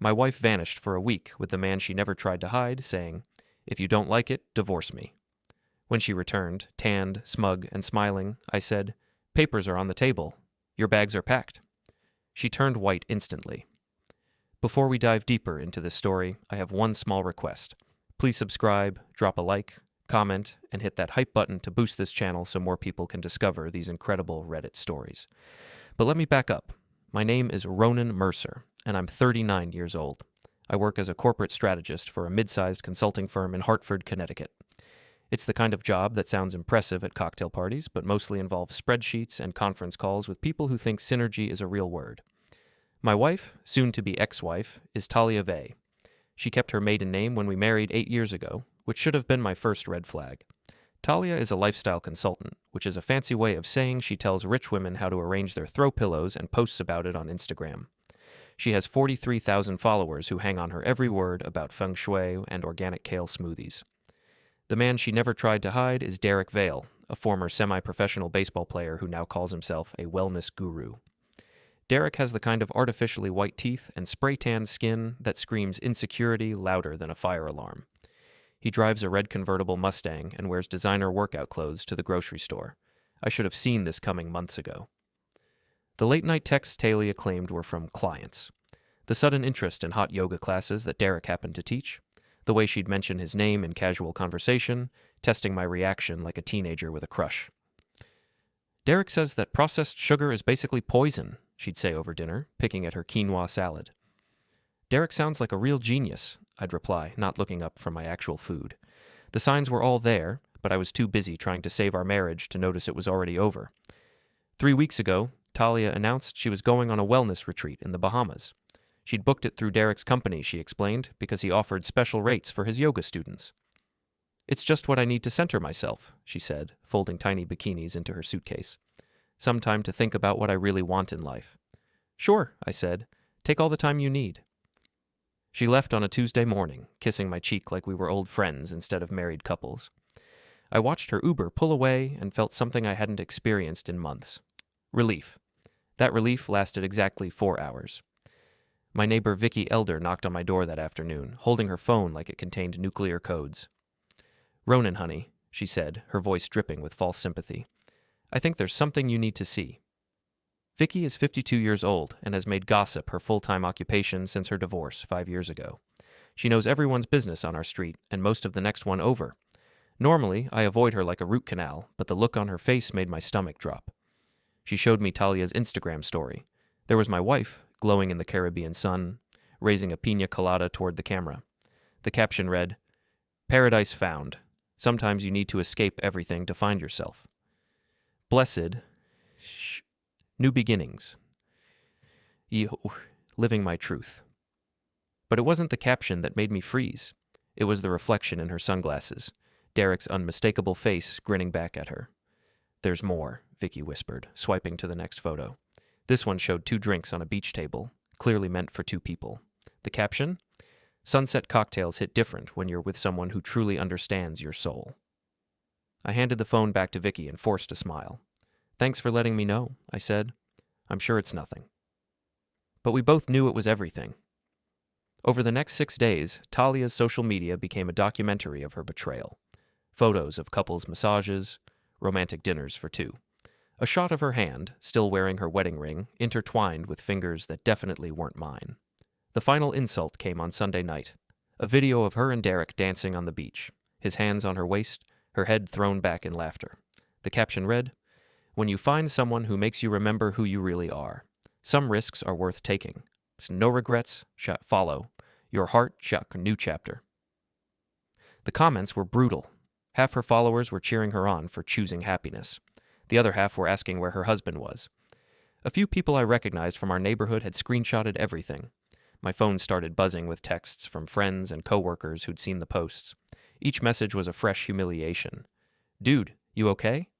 My wife vanished for a week with the man she never tried to hide, saying, "If you don't like it, divorce me." When she returned, tanned, smug, and smiling, I said, "Papers are on the table. Your bags are packed." She turned white instantly. Before we dive deeper into this story, I have one small request. Please subscribe, drop a like, comment, and hit that hype button to boost this channel so more people can discover these incredible Reddit stories. But let me back up. My name is Ronan Mercer, and I'm 39 years old. I work as a corporate strategist for a mid-sized consulting firm in Hartford, Connecticut. It's the kind of job that sounds impressive at cocktail parties, but mostly involves spreadsheets and conference calls with people who think synergy is a real word. My wife, soon-to-be ex-wife, is Talia Vey. She kept her maiden name when we married 8 years ago, which should have been my first red flag. Talia is a lifestyle consultant, which is a fancy way of saying she tells rich women how to arrange their throw pillows and posts about it on Instagram. She has 43,000 followers who hang on her every word about feng shui and organic kale smoothies. The man she never tried to hide is Derek Vale, a former semi-professional baseball player who now calls himself a wellness guru. Derek has the kind of artificially white teeth and spray-tanned skin that screams insecurity louder than a fire alarm. He drives a red convertible Mustang and wears designer workout clothes to the grocery store. I should have seen this coming months ago. The late-night texts Talia claimed were from clients. The sudden interest in hot yoga classes that Derek happened to teach, the way she'd mention his name in casual conversation, testing my reaction like a teenager with a crush. Derek says that processed sugar is basically poison, she'd say over dinner, picking at her quinoa salad. Derek sounds like a real genius, I'd reply, not looking up from my actual food. The signs were all there, but I was too busy trying to save our marriage to notice it was already over. 3 weeks ago, Talia announced she was going on a wellness retreat in the Bahamas. She'd booked it through Derek's company, she explained, because he offered special rates for his yoga students. "It's just what I need to center myself," she said, folding tiny bikinis into her suitcase. "Some time to think about what I really want in life." "Sure," I said. "Take all the time you need." She left on a Tuesday morning, kissing my cheek like we were old friends instead of married couples. I watched her Uber pull away and felt something I hadn't experienced in months. Relief. That relief lasted exactly 4 hours. My neighbor Vicky Elder knocked on my door that afternoon, holding her phone like it contained nuclear codes. "Ronan, honey," she said, her voice dripping with false sympathy. "I think there's something you need to see." Vicky is 52 years old and has made gossip her full-time occupation since her divorce 5 years ago. She knows everyone's business on our street and most of the next one over. Normally, I avoid her like a root canal, but the look on her face made my stomach drop. She showed me Talia's Instagram story. There was my wife, glowing in the Caribbean sun, raising a piña colada toward the camera. The caption read, "Paradise found. Sometimes you need to escape everything to find yourself. Blessed, new beginnings. Living my truth." But it wasn't the caption that made me freeze. It was the reflection in her sunglasses, Derek's unmistakable face grinning back at her. "There's more," Vicky whispered, swiping to the next photo. This one showed 2 drinks on a beach table, clearly meant for 2 people. The caption? "Sunset cocktails hit different when you're with someone who truly understands your soul." I handed the phone back to Vicky and forced a smile. "Thanks for letting me know," I said. "I'm sure it's nothing." But we both knew it was everything. Over the next 6 days, Talia's social media became a documentary of her betrayal. Photos of couples' massages, romantic dinners for 2. A shot of her hand, still wearing her wedding ring, intertwined with fingers that definitely weren't mine. The final insult came on Sunday night. A video of her and Derek dancing on the beach, his hands on her waist, her head thrown back in laughter. The caption read, "When you find someone who makes you remember who you really are, some risks are worth taking. No regrets, follow. Your heart, new chapter." The comments were brutal. Half her followers were cheering her on for choosing happiness. The other half were asking where her husband was. A few people I recognized from our neighborhood had screenshotted everything. My phone started buzzing with texts from friends and coworkers who'd seen the posts. Each message was a fresh humiliation. "Dude, you okay?"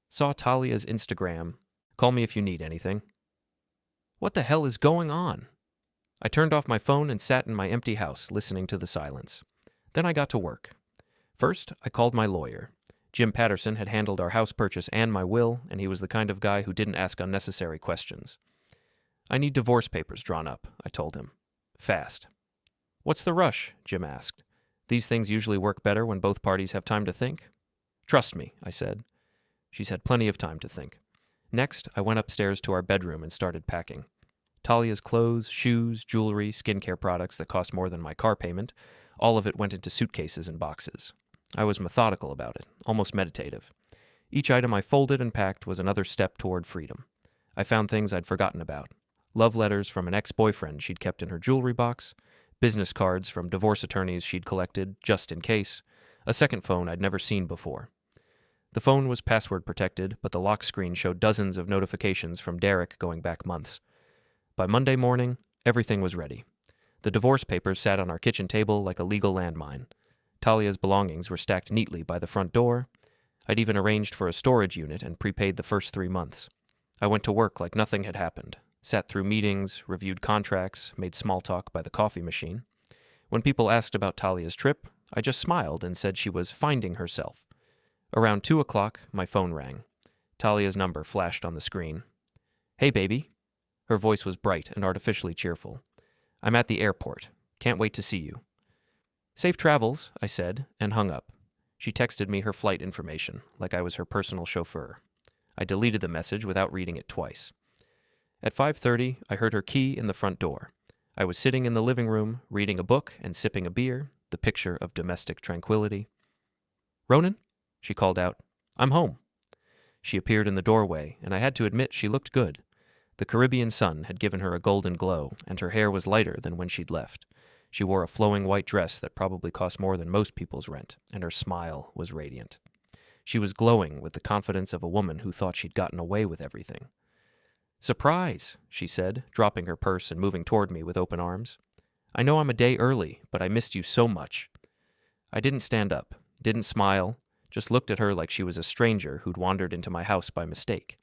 "Saw Talia's Instagram. Call me if you need anything." What the hell is going on? I turned off my phone and sat in my empty house, listening to the silence. Then I got to work. First, I called my lawyer. Jim Patterson had handled our house purchase and my will, and he was the kind of guy who didn't ask unnecessary questions. "I need divorce papers drawn up," I told him. fast. What's the rush? Jim asked. These things usually work better when both parties have time to think. Trust me, I said. She's had plenty of time to think. Next, I went upstairs to our bedroom and started packing. Talia's clothes, shoes, jewelry, skincare products that cost more than my car payment, all of it went into suitcases and boxes. I was methodical about it, almost meditative. Each item I folded and packed was another step toward freedom. I found things I'd forgotten about. Love letters from an ex-boyfriend she'd kept in her jewelry box, business cards from divorce attorneys she'd collected just in case, a second phone I'd never seen before. The phone was password protected, but the lock screen showed dozens of notifications from Derek going back months. By Monday morning, everything was ready. The divorce papers sat on our kitchen table like a legal landmine. Talia's belongings were stacked neatly by the front door. I'd even arranged for a storage unit and prepaid the first 3 months. I went to work like nothing had happened, sat through meetings, reviewed contracts, made small talk by the coffee machine. When people asked about Talia's trip, I just smiled and said she was finding herself. Around 2 o'clock, my phone rang. Talia's number flashed on the screen. Hey, baby. Her voice was bright and artificially cheerful. I'm at the airport. Can't wait to see you. Safe travels, I said, and hung up. She texted me her flight information, like I was her personal chauffeur. I deleted the message without reading it twice. At 5:30, I heard her key in the front door. I was sitting in the living room, reading a book and sipping a beer, the picture of domestic tranquility. Ronan? She called out. I'm home. She appeared in the doorway, and I had to admit she looked good. The Caribbean sun had given her a golden glow, and her hair was lighter than when she'd left. She wore a flowing white dress that probably cost more than most people's rent, and her smile was radiant. She was glowing with the confidence of a woman who thought she'd gotten away with everything. Surprise, she said, dropping her purse and moving toward me with open arms. I know I'm a day early, but I missed you so much. I didn't stand up, didn't smile, just looked at her like she was a stranger who'd wandered into my house by mistake.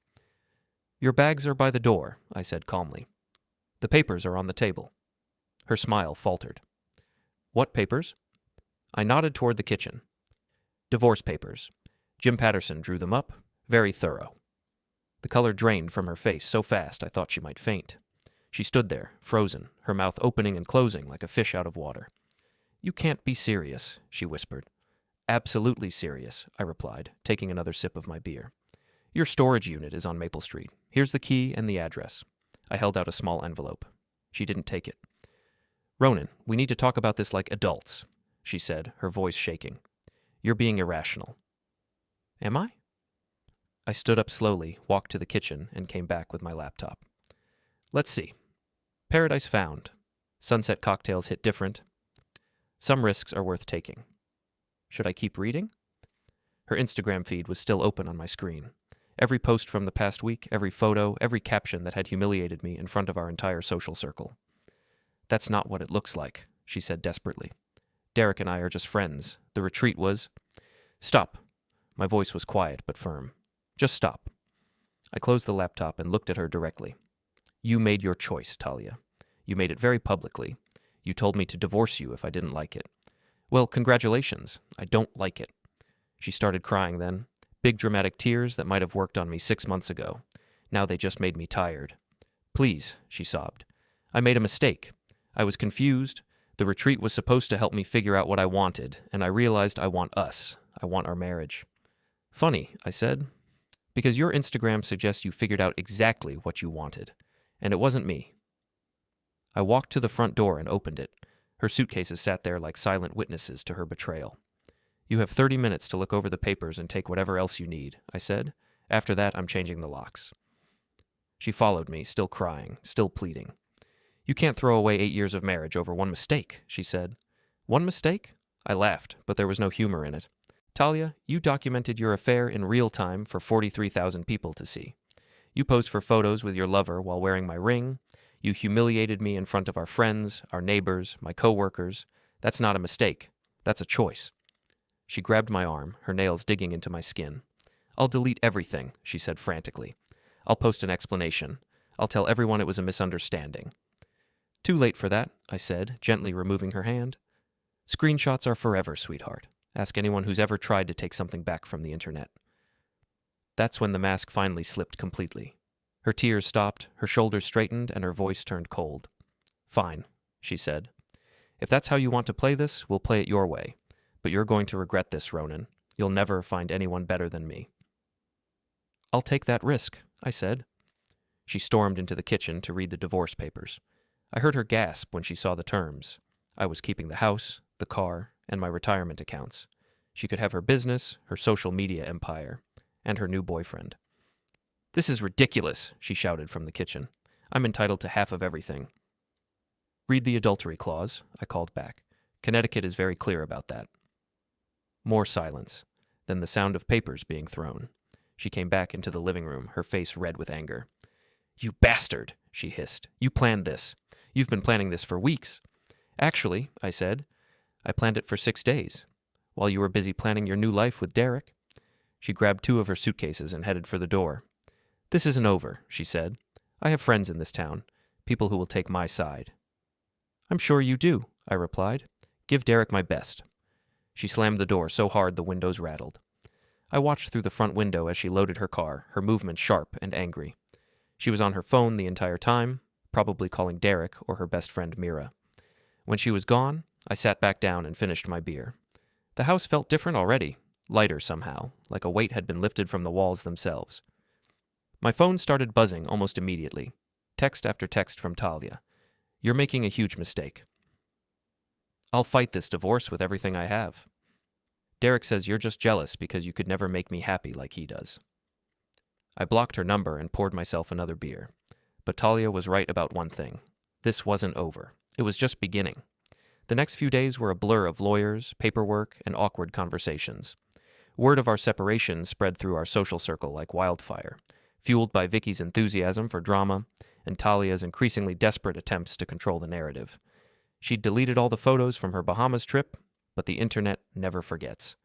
Your bags are by the door, I said calmly. The papers are on the table. Her smile faltered. What papers? I nodded toward the kitchen. Divorce papers. Jim Patterson drew them up, very thorough. The color drained from her face so fast I thought she might faint. She stood there, frozen, her mouth opening and closing like a fish out of water. You can't be serious, she whispered. Absolutely serious, I replied, taking another sip of my beer. Your storage unit is on Maple Street. Here's the key and the address. I held out a small envelope. She didn't take it. Ronan, we need to talk about this like adults, she said, her voice shaking. You're being irrational. Am I? I stood up slowly, walked to the kitchen, and came back with my laptop. Let's see. Paradise Found. Sunset cocktails hit different. Some risks are worth taking. Should I keep reading? Her Instagram feed was still open on my screen. Every post from the past week, every photo, every caption that had humiliated me in front of our entire social circle. That's not what it looks like, she said desperately. Derek and I are just friends. The retreat was... Stop. My voice was quiet but firm. Just stop. I closed the laptop and looked at her directly. You made your choice, Talia. You made it very publicly. You told me to divorce you if I didn't like it. Well, congratulations. I don't like it. She started crying then. Big dramatic tears that might have worked on me 6 months ago. Now they just made me tired. Please, she sobbed. I made a mistake. I was confused. The retreat was supposed to help me figure out what I wanted, and I realized I want us. I want our marriage. Funny, I said, because your Instagram suggests you figured out exactly what you wanted, and it wasn't me. I walked to the front door and opened it. Her suitcases sat there like silent witnesses to her betrayal. You have 30 minutes to look over the papers and take whatever else you need, I said. After that, I'm changing the locks. She followed me, still crying, still pleading. You can't throw away 8 years of marriage over one mistake, she said. One mistake? I laughed, but there was no humor in it. Talia, you documented your affair in real time for 43,000 people to see. You posed for photos with your lover while wearing my ring. You humiliated me in front of our friends, our neighbors, my coworkers. That's not a mistake. That's a choice. She grabbed my arm, her nails digging into my skin. I'll delete everything, she said frantically. I'll post an explanation. I'll tell everyone it was a misunderstanding. Too late for that, I said, gently removing her hand. Screenshots are forever, sweetheart. Ask anyone who's ever tried to take something back from the internet. That's when the mask finally slipped completely. Her tears stopped, her shoulders straightened, and her voice turned cold. Fine, she said. If that's how you want to play this, we'll play it your way. But you're going to regret this, Ronan. You'll never find anyone better than me. I'll take that risk, I said. She stormed into the kitchen to read the divorce papers. I heard her gasp when she saw the terms. I was keeping the house, the car, and my retirement accounts. She could have her business, her social media empire, and her new boyfriend. This is ridiculous, she shouted from the kitchen. I'm entitled to half of everything. Read the adultery clause, I called back. Connecticut is very clear about that. More silence, then the sound of papers being thrown. She came back into the living room, her face red with anger. You bastard, she hissed. You planned this. You've been planning this for weeks. Actually, I said, I planned it for 6 days, while you were busy planning your new life with Derek. She grabbed 2 of her suitcases and headed for the door. This isn't over, she said. I have friends in this town, people who will take my side. I'm sure you do, I replied. Give Derek my best. She slammed the door so hard the windows rattled. I watched through the front window as she loaded her car, her movements sharp and angry. She was on her phone the entire time, probably calling Derek or her best friend Mira. When she was gone, I sat back down and finished my beer. The house felt different already, lighter somehow, like a weight had been lifted from the walls themselves. My phone started buzzing almost immediately. Text after text from Talia. You're making a huge mistake. I'll fight this divorce with everything I have. Derek says you're just jealous because you could never make me happy like he does. I blocked her number and poured myself another beer. But Talia was right about one thing. This wasn't over. It was just beginning. The next few days were a blur of lawyers, paperwork, and awkward conversations. Word of our separation spread through our social circle like wildfire, fueled by Vicky's enthusiasm for drama and Talia's increasingly desperate attempts to control the narrative. She'd deleted all the photos from her Bahamas trip, but the internet never forgets.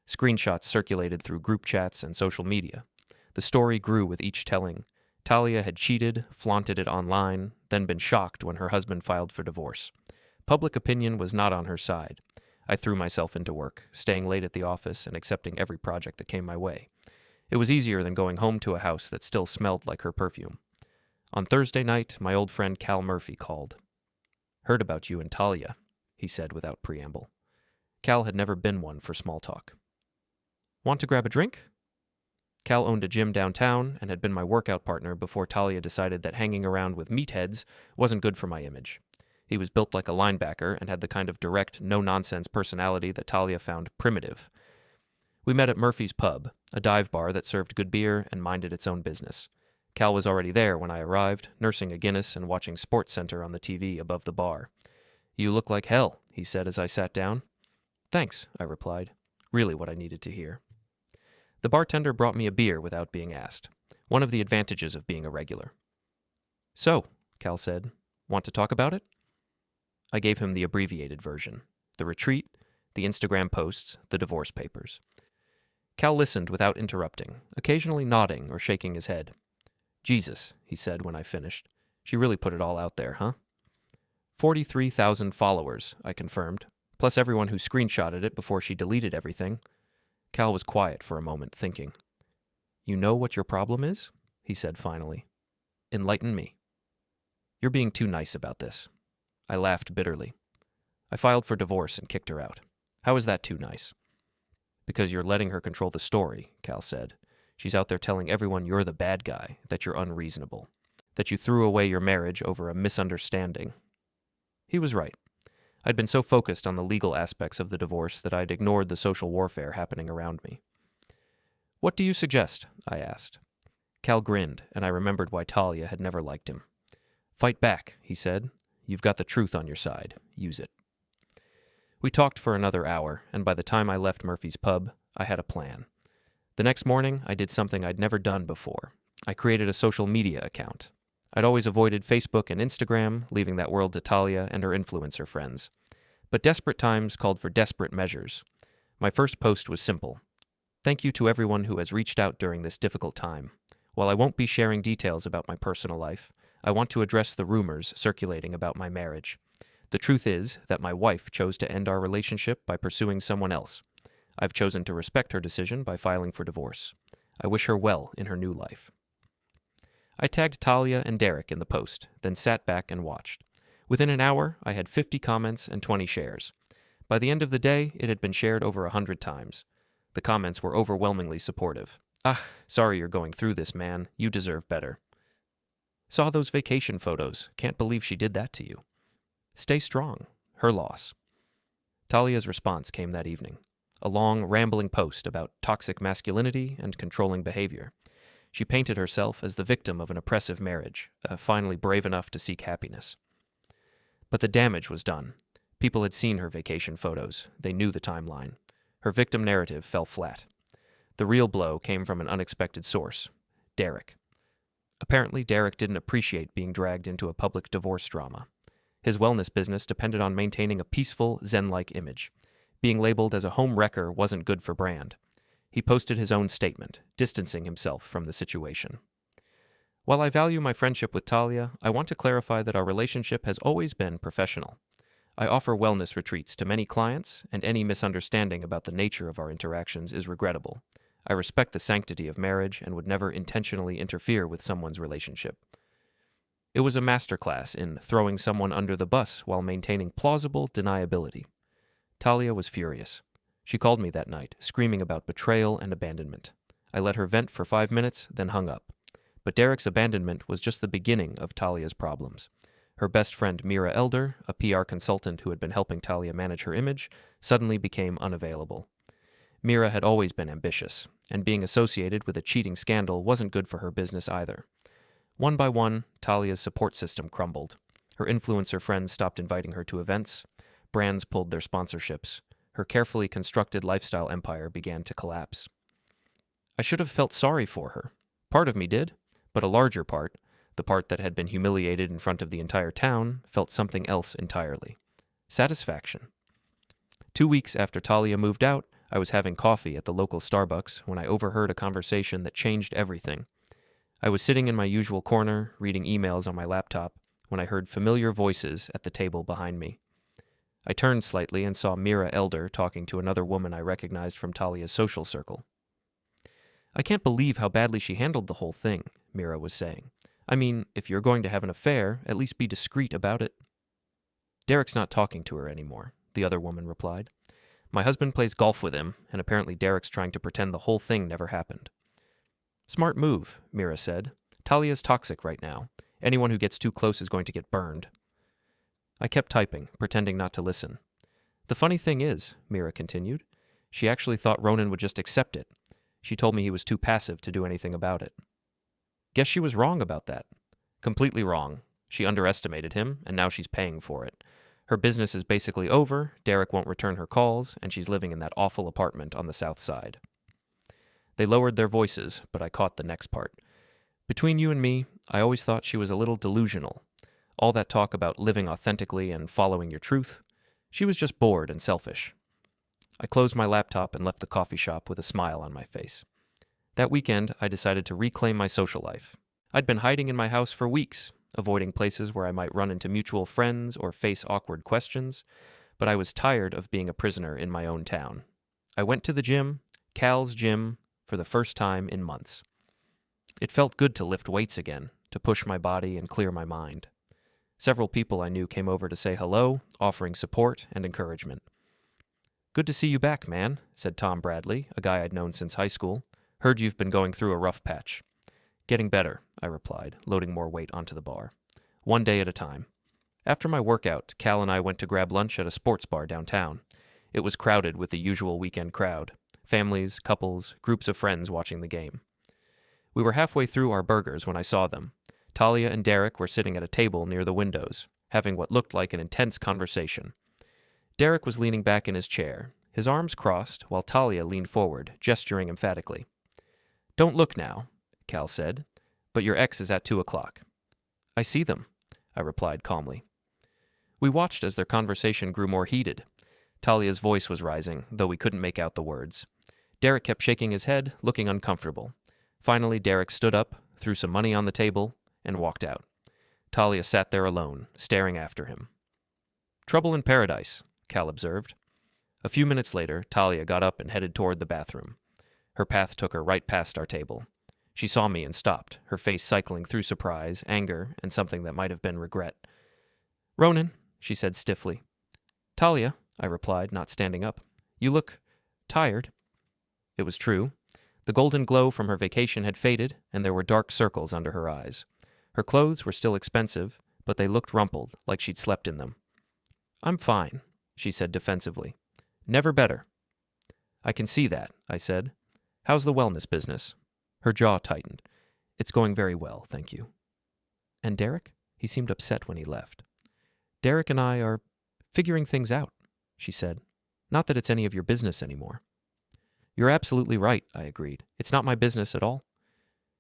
Screenshots circulated through group chats and social media. The story grew with each telling. Talia had cheated, flaunted it online, then been shocked when her husband filed for divorce. Public opinion was not on her side. I threw myself into work, staying late at the office and accepting every project that came my way. It was easier than going home to a house that still smelled like her perfume. On Thursday night, my old friend Cal Murphy called. Heard about you and Talia, he said without preamble. Cal had never been one for small talk. Want to grab a drink? Cal owned a gym downtown and had been my workout partner before Talia decided that hanging around with meatheads wasn't good for my image. He was built like a linebacker and had the kind of direct, no-nonsense personality that Talia found primitive. We met at Murphy's Pub, a dive bar that served good beer and minded its own business. Cal was already there when I arrived, nursing a Guinness and watching SportsCenter on the TV above the bar. You look like hell, he said as I sat down. Thanks, I replied. Really what I needed to hear. The bartender brought me a beer without being asked, one of the advantages of being a regular. So, Cal said, want to talk about it? I gave him the abbreviated version, the retreat, the Instagram posts, the divorce papers. Cal listened without interrupting, occasionally nodding or shaking his head. Jesus, he said when I finished. She really put it all out there, huh? 43,000 followers, I confirmed, plus everyone who screenshotted it before she deleted everything. Cal was quiet for a moment, thinking. You know what your problem is? He said finally. Enlighten me. You're being too nice about this. I laughed bitterly. I filed for divorce and kicked her out. How is that too nice? Because you're letting her control the story, Cal said. She's out there telling everyone you're the bad guy, that you're unreasonable, that you threw away your marriage over a misunderstanding. He was right. I'd been so focused on the legal aspects of the divorce that I'd ignored the social warfare happening around me. What do you suggest? I asked. Cal grinned, and I remembered why Talia had never liked him. Fight back, he said. You've got the truth on your side. Use it. We talked for another hour, and by the time I left Murphy's Pub, I had a plan. The next morning, I did something I'd never done before. I created a social media account. I'd always avoided Facebook and Instagram, leaving that world to Talia and her influencer friends. But desperate times called for desperate measures. My first post was simple. Thank you to everyone who has reached out during this difficult time. While I won't be sharing details about my personal life, I want to address the rumors circulating about my marriage. The truth is that my wife chose to end our relationship by pursuing someone else. I've chosen to respect her decision by filing for divorce. I wish her well in her new life. I tagged Talia and Derek in the post, then sat back and watched. Within an hour, I had 50 comments and 20 shares. By the end of the day, it had been shared over 100 times. The comments were overwhelmingly supportive. "Ah, sorry you're going through this, man. You deserve better." "Saw those vacation photos. Can't believe she did that to you." "Stay strong. Her loss." Talia's response came that evening. A long, rambling post about toxic masculinity and controlling behavior. She painted herself as the victim of an oppressive marriage, finally brave enough to seek happiness. But the damage was done. People had seen her vacation photos. They knew the timeline. Her victim narrative fell flat. The real blow came from an unexpected source: Derek. Apparently, Derek didn't appreciate being dragged into a public divorce drama. His wellness business depended on maintaining a peaceful, Zen-like image. Being labeled as a home wrecker wasn't good for brand. He posted his own statement, distancing himself from the situation. While I value my friendship with Talia, I want to clarify that our relationship has always been professional. I offer wellness retreats to many clients, and any misunderstanding about the nature of our interactions is regrettable. I respect the sanctity of marriage and would never intentionally interfere with someone's relationship. It was a masterclass in throwing someone under the bus while maintaining plausible deniability. Talia was furious. She called me that night, screaming about betrayal and abandonment. I let her vent for 5 minutes, then hung up. But Derek's abandonment was just the beginning of Talia's problems. Her best friend Mira Elder, a PR consultant who had been helping Talia manage her image, suddenly became unavailable. Mira had always been ambitious, and being associated with a cheating scandal wasn't good for her business either. One by one, Talia's support system crumbled. Her influencer friends stopped inviting her to events. Brands pulled their sponsorships. Her carefully constructed lifestyle empire began to collapse. I should have felt sorry for her. Part of me did, but a larger part, the part that had been humiliated in front of the entire town, felt something else entirely: satisfaction. 2 weeks after Talia moved out, I was having coffee at the local Starbucks when I overheard a conversation that changed everything. I was sitting in my usual corner, reading emails on my laptop, when I heard familiar voices at the table behind me. I turned slightly and saw Mira Elder talking to another woman I recognized from Talia's social circle. "I can't believe how badly she handled the whole thing," Mira was saying. "I mean, if you're going to have an affair, at least be discreet about it." "Derek's not talking to her anymore," the other woman replied. "My husband plays golf with him, and apparently Derek's trying to pretend the whole thing never happened." "Smart move," Mira said. "Talia's toxic right now. Anyone who gets too close is going to get burned." I kept typing, pretending not to listen. "The funny thing is," Mira continued, "she actually thought Ronan would just accept it. She told me he was too passive to do anything about it." Guess she was wrong about that. Completely wrong. She underestimated him, and now she's paying for it. Her business is basically over, Derek won't return her calls, and she's living in that awful apartment on the south side. They lowered their voices, but I caught the next part. "Between you and me, I always thought she was a little delusional. All that talk about living authentically and following your truth. She was just bored and selfish." I closed my laptop and left the coffee shop with a smile on my face. That weekend, I decided to reclaim my social life. I'd been hiding in my house for weeks, avoiding places where I might run into mutual friends or face awkward questions, but I was tired of being a prisoner in my own town. I went to the gym, Cal's gym, for the first time in months. It felt good to lift weights again, to push my body and clear my mind. Several people I knew came over to say hello, offering support and encouragement. "Good to see you back, man," said Tom Bradley, a guy I'd known since high school. "Heard you've been going through a rough patch." "Getting better," I replied, loading more weight onto the bar. "One day at a time." After my workout, Cal and I went to grab lunch at a sports bar downtown. It was crowded with the usual weekend crowd: families, couples, groups of friends watching the game. We were halfway through our burgers when I saw them. Talia and Derek were sitting at a table near the windows, having what looked like an intense conversation. Derek was leaning back in his chair, his arms crossed, while Talia leaned forward, gesturing emphatically. "Don't look now," Cal said, "but your ex is at 2:00. "I see them," I replied calmly. We watched as their conversation grew more heated. Talia's voice was rising, though we couldn't make out the words. Derek kept shaking his head, looking uncomfortable. Finally, Derek stood up, threw some money on the table, and walked out. Talia sat there alone, staring after him. "Trouble in paradise," Cal observed. A few minutes later, Talia got up and headed toward the bathroom. Her path took her right past our table. She saw me and stopped, her face cycling through surprise, anger, and something that might have been regret. Ronan, she said stiffly. Talia, I replied, not standing up. You look tired. It was true. The golden glow from her vacation had faded, and there were dark circles under her eyes. Her clothes were still expensive, but they looked rumpled, like she'd slept in them. I'm fine, she said defensively. Never better. I can see that, I said. How's the wellness business? Her jaw tightened. It's going very well, thank you. And Derek? He seemed upset when he left. Derek and I are figuring things out, she said. Not that it's any of your business anymore. You're absolutely right, I agreed. It's not my business at all.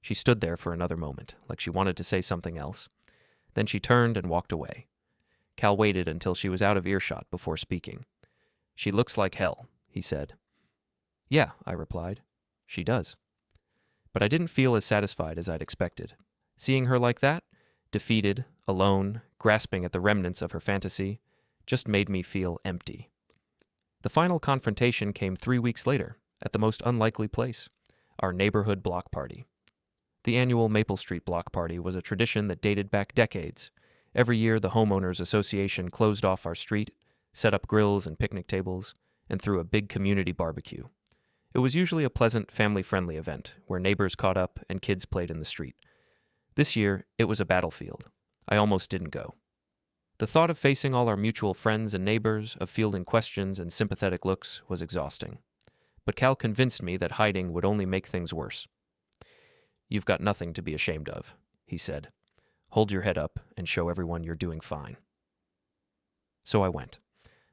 She stood there for another moment, like she wanted to say something else. Then she turned and walked away. Cal waited until she was out of earshot before speaking. She looks like hell, he said. Yeah, I replied. She does. But I didn't feel as satisfied as I'd expected. Seeing her like that, defeated, alone, grasping at the remnants of her fantasy, just made me feel empty. The final confrontation came 3 weeks later, at the most unlikely place, our neighborhood block party. The annual Maple Street block party was a tradition that dated back decades. Every year, the homeowners association closed off our street, set up grills and picnic tables, and threw a big community barbecue. It was usually a pleasant, family-friendly event where neighbors caught up and kids played in the street. This year, it was a battlefield. I almost didn't go. The thought of facing all our mutual friends and neighbors, of fielding questions and sympathetic looks, was exhausting. But Cal convinced me that hiding would only make things worse. You've got nothing to be ashamed of, he said. Hold your head up and show everyone you're doing fine. So I went.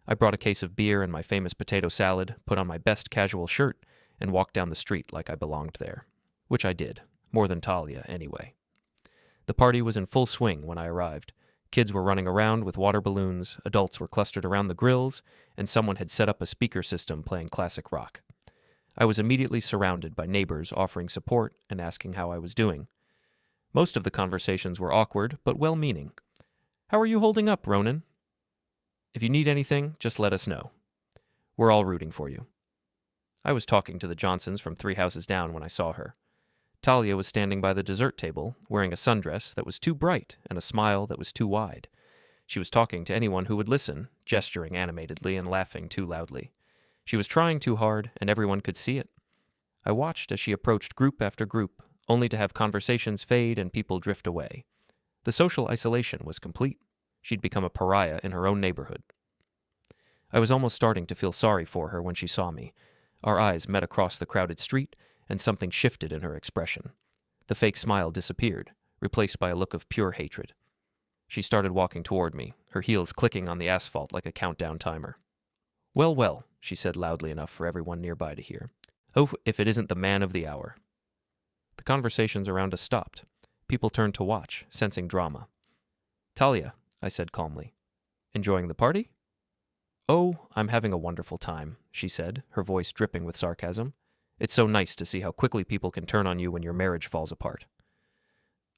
I brought a case of beer and my famous potato salad, put on my best casual shirt, and walked down the street like I belonged there. Which I did, more than Talia, anyway. The party was in full swing when I arrived. Kids were running around with water balloons, adults were clustered around the grills, and someone had set up a speaker system playing classic rock. I was immediately surrounded by neighbors offering support and asking how I was doing. Most of the conversations were awkward, but well-meaning. How are you holding up, Ronan? If you need anything, just let us know. We're all rooting for you. I was talking to the Johnsons from 3 houses down when I saw her. Talia was standing by the dessert table, wearing a sundress that was too bright and a smile that was too wide. She was talking to anyone who would listen, gesturing animatedly and laughing too loudly. She was trying too hard, and everyone could see it. I watched as she approached group after group, only to have conversations fade and people drift away. The social isolation was complete. She'd become a pariah in her own neighborhood. I was almost starting to feel sorry for her when she saw me. Our eyes met across the crowded street, and something shifted in her expression. The fake smile disappeared, replaced by a look of pure hatred. She started walking toward me, her heels clicking on the asphalt like a countdown timer. Well, well, she said loudly enough for everyone nearby to hear. Oh, if it isn't the man of the hour. The conversations around us stopped. People turned to watch, sensing drama. Talia, I said calmly. Enjoying the party? Oh, I'm having a wonderful time, she said, her voice dripping with sarcasm. It's so nice to see how quickly people can turn on you when your marriage falls apart.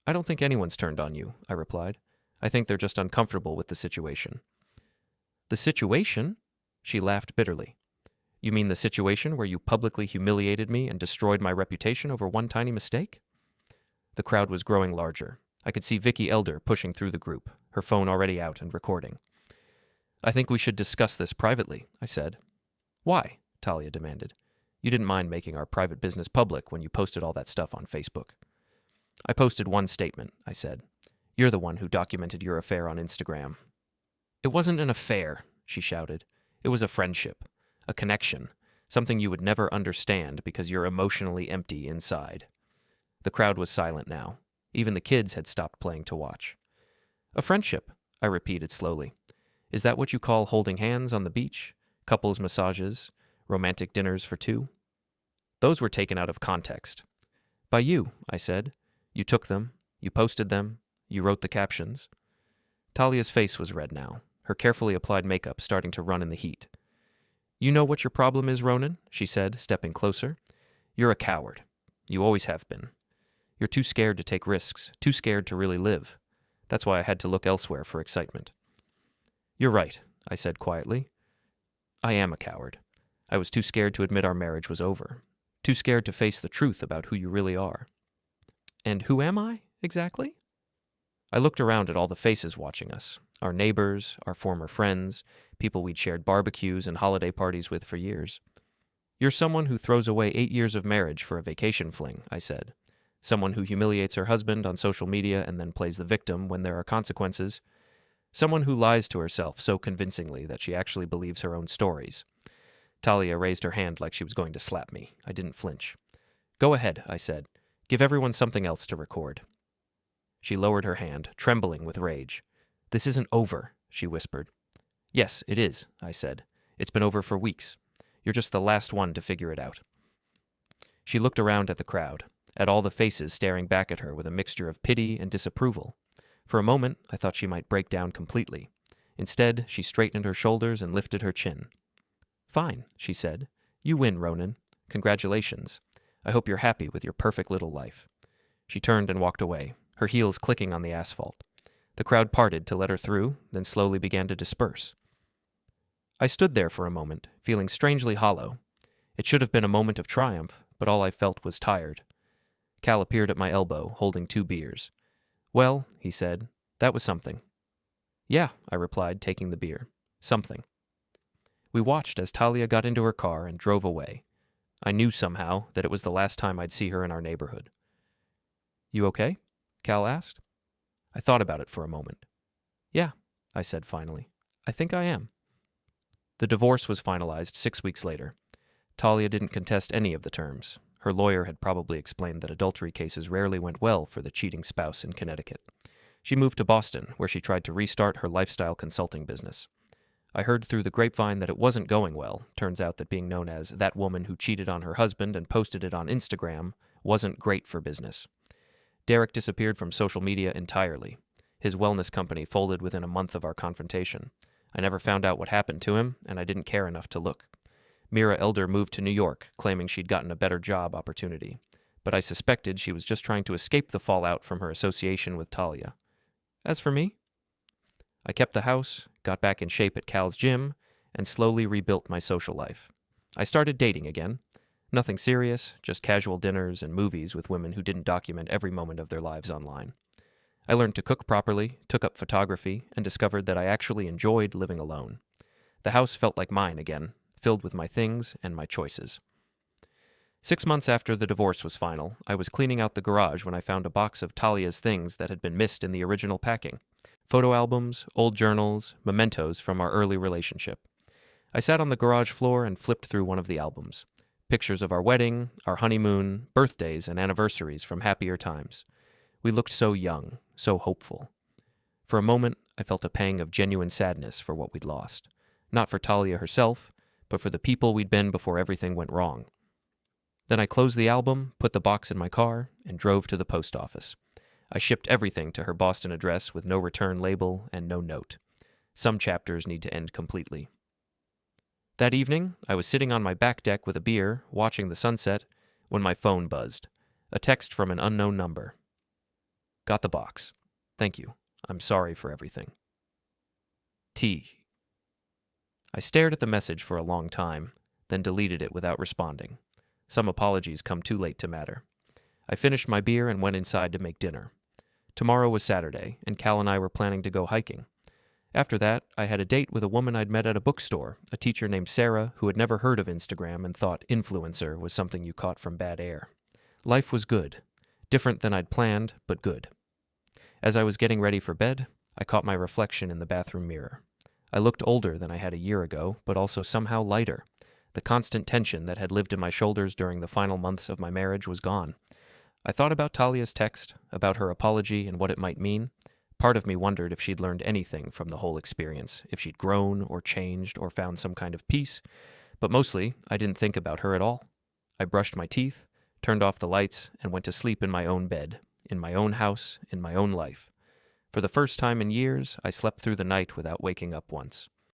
I don't think anyone's turned on you, I replied. I think they're just uncomfortable with the situation. The situation? She laughed bitterly. You mean the situation where you publicly humiliated me and destroyed my reputation over one tiny mistake? The crowd was growing larger. I could see Vicky Elder pushing through the group, her phone already out and recording. I think we should discuss this privately, I said. Why? Talia demanded. You didn't mind making our private business public when you posted all that stuff on Facebook. I posted one statement, I said. You're the one who documented your affair on Instagram. It wasn't an affair, she shouted. It was a friendship, a connection, something you would never understand because you're emotionally empty inside. The crowd was silent now. Even the kids had stopped playing to watch. A friendship, I repeated slowly. Is that what you call holding hands on the beach? Couples massages? Romantic dinners for 2? Those were taken out of context. By you, I said. You took them. You posted them. You wrote the captions. Talia's face was red now, her carefully applied makeup starting to run in the heat. You know what your problem is, Ronan, she said, stepping closer. You're a coward. You always have been. You're too scared to take risks, too scared to really live. That's why I had to look elsewhere for excitement. You're right, I said quietly. I am a coward. I was too scared to admit our marriage was over. Too scared to face the truth about who you really are. And who am I, exactly? I looked around at all the faces watching us, our neighbors, our former friends, people we'd shared barbecues and holiday parties with for years. You're someone who throws away 8 years of marriage for a vacation fling, I said. Someone who humiliates her husband on social media and then plays the victim when there are consequences. Someone who lies to herself so convincingly that she actually believes her own stories. Talia raised her hand like she was going to slap me. I didn't flinch. Go ahead, I said. Give everyone something else to record. She lowered her hand, trembling with rage. This isn't over, she whispered. Yes, it is, I said. It's been over for weeks. You're just the last one to figure it out. She looked around at the crowd, at all the faces staring back at her with a mixture of pity and disapproval. For a moment, I thought she might break down completely. Instead, she straightened her shoulders and lifted her chin. Fine, she said. You win, Ronan. Congratulations. I hope you're happy with your perfect little life. She turned and walked away, her heels clicking on the asphalt. The crowd parted to let her through, then slowly began to disperse. I stood there for a moment, feeling strangely hollow. It should have been a moment of triumph, but all I felt was tired. Cal appeared at my elbow, holding 2 beers. Well, he said, that was something. Yeah, I replied, taking the beer. Something. We watched as Talia got into her car and drove away. I knew somehow that it was the last time I'd see her in our neighborhood. You okay? Cal asked. I thought about it for a moment. Yeah, I said finally. I think I am. The divorce was finalized 6 weeks later. Talia didn't contest any of the terms. Her lawyer had probably explained that adultery cases rarely went well for the cheating spouse in Connecticut. She moved to Boston, where she tried to restart her lifestyle consulting business. I heard through the grapevine that it wasn't going well. Turns out that being known as that woman who cheated on her husband and posted it on Instagram wasn't great for business. Derek disappeared from social media entirely. His wellness company folded within a month of our confrontation. I never found out what happened to him, and I didn't care enough to look. Mira Elder moved to New York, claiming she'd gotten a better job opportunity. But I suspected she was just trying to escape the fallout from her association with Talia. As for me, I kept the house, got back in shape at Cal's gym, and slowly rebuilt my social life. I started dating again. Nothing serious, just casual dinners and movies with women who didn't document every moment of their lives online. I learned to cook properly, took up photography, and discovered that I actually enjoyed living alone. The house felt like mine again, filled with my things and my choices. 6 months after the divorce was final, I was cleaning out the garage when I found a box of Talia's things that had been missed in the original packing. Photo albums, old journals, mementos from our early relationship. I sat on the garage floor and flipped through one of the albums. Pictures of our wedding, our honeymoon, birthdays, and anniversaries from happier times. We looked so young, so hopeful. For a moment, I felt a pang of genuine sadness for what we'd lost. Not for Talia herself, but for the people we'd been before everything went wrong. Then I closed the album, put the box in my car, and drove to the post office. I shipped everything to her Boston address with no return label and no note. Some chapters need to end completely. That evening, I was sitting on my back deck with a beer, watching the sunset, when my phone buzzed. A text from an unknown number. Got the box. Thank you. I'm sorry for everything. T. I stared at the message for a long time, then deleted it without responding. Some apologies come too late to matter. I finished my beer and went inside to make dinner. Tomorrow was Saturday, and Cal and I were planning to go hiking. After that, I had a date with a woman I'd met at a bookstore, a teacher named Sarah who had never heard of Instagram and thought influencer was something you caught from bad air. Life was good. Different than I'd planned, but good. As I was getting ready for bed, I caught my reflection in the bathroom mirror. I looked older than I had a year ago, but also somehow lighter. The constant tension that had lived in my shoulders during the final months of my marriage was gone. I thought about Talia's text, about her apology and what it might mean. Part of me wondered if she'd learned anything from the whole experience, if she'd grown or changed or found some kind of peace. But mostly, I didn't think about her at all. I brushed my teeth, turned off the lights, and went to sleep in my own bed, in my own house, in my own life. For the first time in years, I slept through the night without waking up once.